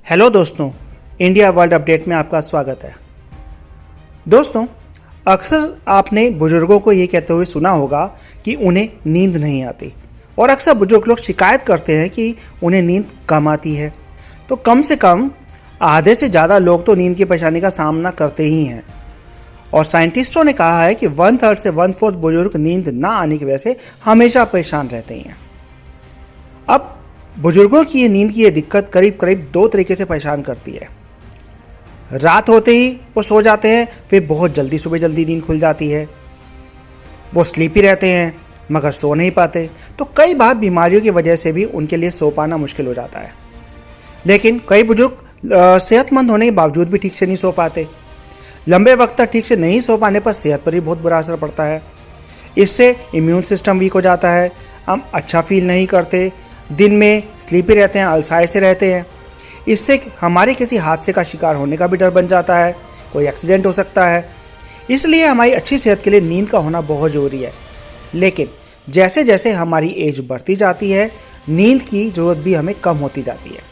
Hello दोस्तों, India world update में आपका स्वागत है। दोस्तों, अक्सर आपने बुजुर्गों को ये कहते हुए सुना होगा कि उन्हें नींद नहीं आती और अक्सर बुजुर्ग लोग शिकायत करते हैं कि उन्हें नींद कम आती है। तो कम से कम आधे से ज़्यादा लोग तो नींद की परेशानी का सामना करते ही हैं और साइंटिस्टों ने कहा है कि 1/3 से 1/4 बुजुर्ग नींद ना आने की वजह से हमेशा परेशान रहते हैं। अब बुजुर्गों की नींद की ये दिक्कत करीब करीब 2 तरीके से परेशान करती है। रात होते ही वो सो जाते हैं, फिर बहुत जल्दी सुबह जल्दी नींद खुल जाती है। वो स्लीपी रहते हैं मगर सो नहीं पाते, तो कई बार बीमारियों की वजह से भी उनके लिए सो पाना मुश्किल हो जाता है। लेकिन कई बुजुर्ग सेहतमंद होने के बावजूद भी ठीक से नहीं सो पाते। लंबे वक्त तक ठीक से नहीं सो पाने पर सेहत पर भी बहुत बुरा असर पड़ता है। इससे इम्यून सिस्टम वीक हो जाता है, हम अच्छा फील नहीं करते, दिन में स्लीपी रहते हैं, अलसाए से रहते हैं। इससे हमारे किसी हादसे का शिकार होने का भी डर बन जाता है, कोई एक्सीडेंट हो सकता है। इसलिए हमारी अच्छी सेहत के लिए नींद का होना बहुत ज़रूरी है। लेकिन जैसे जैसे हमारी एज बढ़ती जाती है, नींद की ज़रूरत भी हमें कम होती जाती है।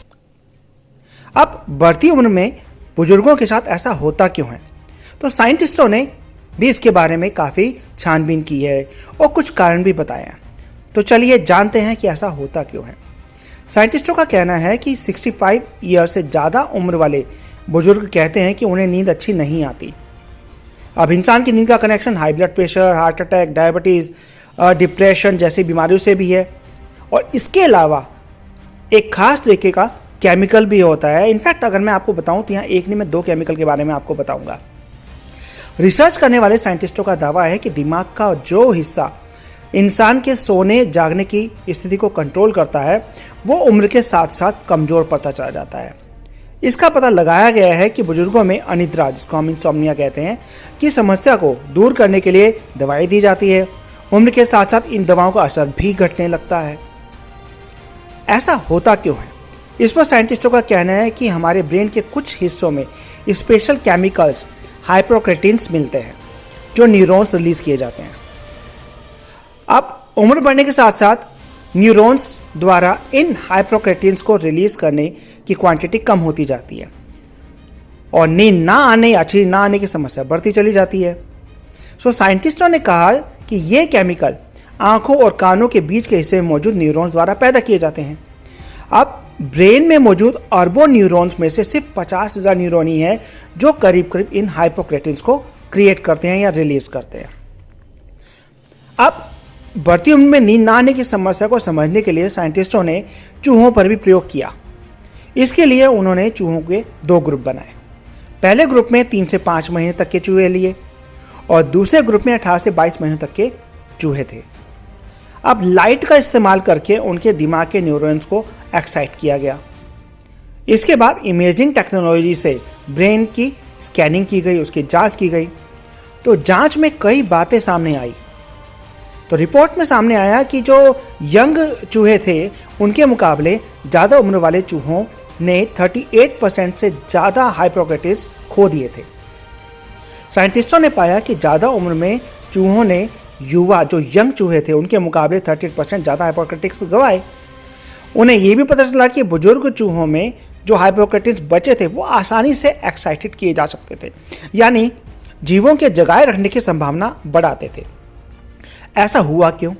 अब बढ़ती उम्र में बुजुर्गों के साथ ऐसा होता क्यों है? तो साइंटिस्टों ने भी इसके बारे में काफ़ी छानबीन की है और कुछ कारण भी बताए हैं। तो चलिए जानते हैं कि ऐसा होता क्यों है। साइंटिस्टों का कहना है कि 65 ईयर से ज़्यादा उम्र वाले बुजुर्ग कहते हैं कि उन्हें नींद अच्छी नहीं आती। अब इंसान की नींद का connection high blood pressure, heart attack, diabetes, depression जैसी बीमारियों से भी है और इसके अलावा एक खास तरीके का केमिकल भी होता है। इनफैक्ट अगर मैं आपको बताऊं तो यहाँ एक नहीं मैं 2 केमिकल के बारे में आपको बताऊंगा। रिसर्च करने वाले साइंटिस्टों का दावा है कि दिमाग का जो हिस्सा इंसान के सोने जागने की स्थिति को कंट्रोल करता है, वो उम्र के साथ साथ कमज़ोर पड़ता चला जाता है। इसका पता लगाया गया है कि बुजुर्गों में अनिद्रा, जिसको हम इंसोम्निया कहते हैं, की समस्या को दूर करने के लिए दवाई दी जाती है। उम्र के साथ साथ इन दवाओं का असर भी घटने लगता है। ऐसा होता क्यों है? इस पर साइंटिस्टों का कहना है कि हमारे ब्रेन के कुछ हिस्सों में स्पेशल केमिकल्स हाइपोक्रेटिन्स मिलते हैं जो न्यूरॉन्स रिलीज किए जाते हैं। अब उम्र बढ़ने के साथ साथ न्यूरॉन्स द्वारा इन हाइपोक्रेटिन्स को रिलीज करने की क्वांटिटी कम होती जाती है और नींद ना आने, अच्छी ना आने की समस्या बढ़ती चली जाती है। सो साइंटिस्टों ने कहा कि ये केमिकल आंखों और कानों के बीच के हिस्से में मौजूद न्यूरॉन्स द्वारा पैदा किए जाते हैं। अब ब्रेन में मौजूद अरबों न्यूरॉन्स में से सिर्फ 50,000 न्यूरॉन ही है जो करीब करीब इन हाइपोक्रेटिन्स को क्रिएट करते हैं या रिलीज करते हैं। अब बढ़ती उम्र में नींद ना आने की समस्या को समझने के लिए साइंटिस्टों ने चूहों पर भी प्रयोग किया। इसके लिए उन्होंने चूहों के 2 ग्रुप बनाए। पहले ग्रुप में 3 से 5 महीने तक के चूहे लिए और दूसरे ग्रुप में 18 से 22 महीने तक के चूहे थे। अब लाइट का इस्तेमाल करके उनके दिमाग के न्यूरॉन्स को एक्साइट किया गया। इसके बाद इमेजिंग टेक्नोलॉजी से ब्रेन की स्कैनिंग की गई, उसकी जांच की गई। तो जांच में कई बातें सामने आई। तो रिपोर्ट में सामने आया कि जो यंग चूहे थे उनके मुकाबले ज़्यादा उम्र वाले चूहों ने 38% से ज़्यादा हाइपोक्रेटिन्स खो दिए थे। साइंटिस्टों ने पाया कि ज़्यादा उम्र में चूहों ने युवा जो यंग चूहे थे उनके मुकाबले 38% ज़्यादा हाइपोक्रेटिन्स गंवाए। उन्हें यह भी पता चला कि बुजुर्ग चूहों में जो हाइपोक्रेटिन्स बचे थे वो आसानी से एक्साइटेड किए जा सकते थे, यानी जीवों के जगाए रखने की संभावना बढ़ाते थे। ऐसा हुआ क्यों?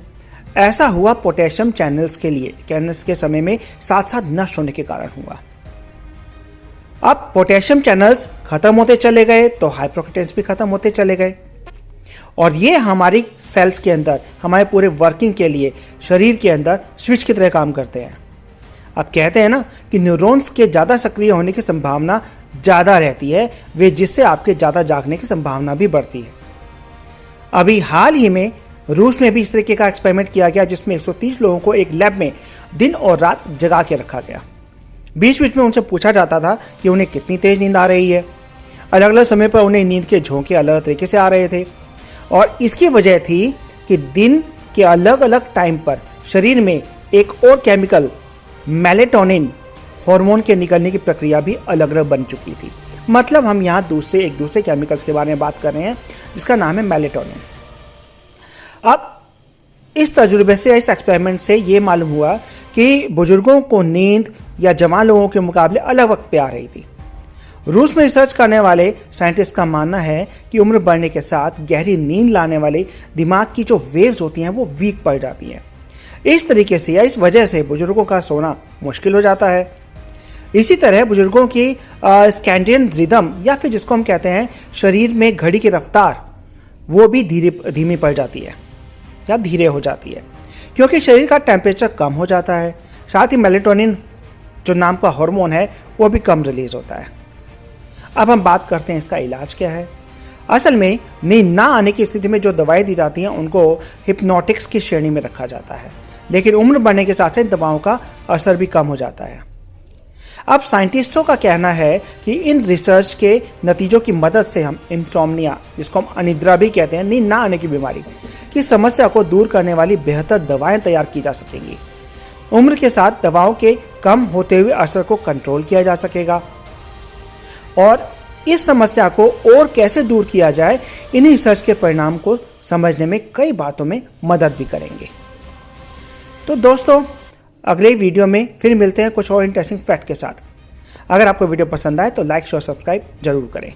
ऐसा हुआ पोटेशियम चैनल्स के समय में साथ साथ नष्ट होने के कारण हुआ। अब पोटेशियम चैनल्स खत्म होते चले गए तो हाइपोक्रेटिन्स भी खत्म होते चले गए और ये हमारी सेल्स के अंदर, हमारे पूरे वर्किंग के लिए शरीर के अंदर स्विच की तरह काम करते हैं। अब कहते हैं ना कि न्यूरॉन्स के ज़्यादा सक्रिय होने की संभावना ज़्यादा रहती है, वे जिससे आपके ज़्यादा जागने की संभावना भी बढ़ती है। अभी हाल ही में रूस में भी इस तरीके का एक्सपेरिमेंट किया गया जिसमें 130 लोगों को एक लैब में दिन और रात जगा के रखा गया। बीच बीच में उनसे पूछा जाता था कि उन्हें कितनी तेज नींद आ रही है। अलग अलग समय पर उन्हें नींद के झोंके अलग तरीके से आ रहे थे और इसकी वजह थी कि दिन के अलग अलग टाइम पर शरीर में एक और केमिकल मेलेटोनिन हार्मोन के निकलने की प्रक्रिया भी अलग अलग बन चुकी थी। मतलब हम यहाँ एक दूसरे केमिकल्स के बारे में बात कर रहे हैं जिसका नाम है मेलेटोनिन। अब इस तजुर्बे से, इस एक्सपेरिमेंट से ये मालूम हुआ कि बुजुर्गों को नींद या जवान लोगों के मुकाबले अलग वक्त पे आ रही थी। रूस में रिसर्च करने वाले साइंटिस्ट का मानना है कि उम्र बढ़ने के साथ गहरी नींद लाने वाले दिमाग की जो वेव्स होती हैं वो वीक पड़ जाती हैं। इस तरीके से या इस वजह से बुजुर्गों का सोना मुश्किल हो जाता है। इसी तरह बुजुर्गों की स्कैंडियन रिदम या फिर जिसको हम कहते हैं शरीर में घड़ी की रफ्तार, वो भी धीमी पड़ जाती है या धीरे हो जाती है, क्योंकि शरीर का टेम्परेचर कम हो जाता है। साथ ही मेलेटोनिन जो नाम का हार्मोन है वो भी कम रिलीज होता है। अब हम बात करते हैं इसका इलाज क्या है। असल में नींद ना आने की स्थिति में जो दवाएं दी जाती हैं उनको हिप्नोटिक्स की श्रेणी में रखा जाता है, लेकिन उम्र बढ़ने के साथ साथ दवाओं का असर भी कम हो जाता है। अब साइंटिस्टों का कहना है कि इन रिसर्च के नतीजों की मदद से हम इंसोम्निया, जिसको हम अनिद्रा भी कहते हैं, नींद ना आने की बीमारी की समस्या को दूर करने वाली बेहतर दवाएं तैयार की जा सकेंगी। उम्र के साथ दवाओं के कम होते हुए असर को कंट्रोल किया जा सकेगा और इस समस्या को और कैसे दूर किया जाए, इन रिसर्च के परिणाम को समझने में कई बातों में मदद भी करेंगे। तो दोस्तों, अगले वीडियो में फिर मिलते हैं कुछ और इंटरेस्टिंग फैक्ट के साथ। अगर आपको वीडियो पसंद आए तो लाइक शेयर सब्सक्राइब जरूर करें।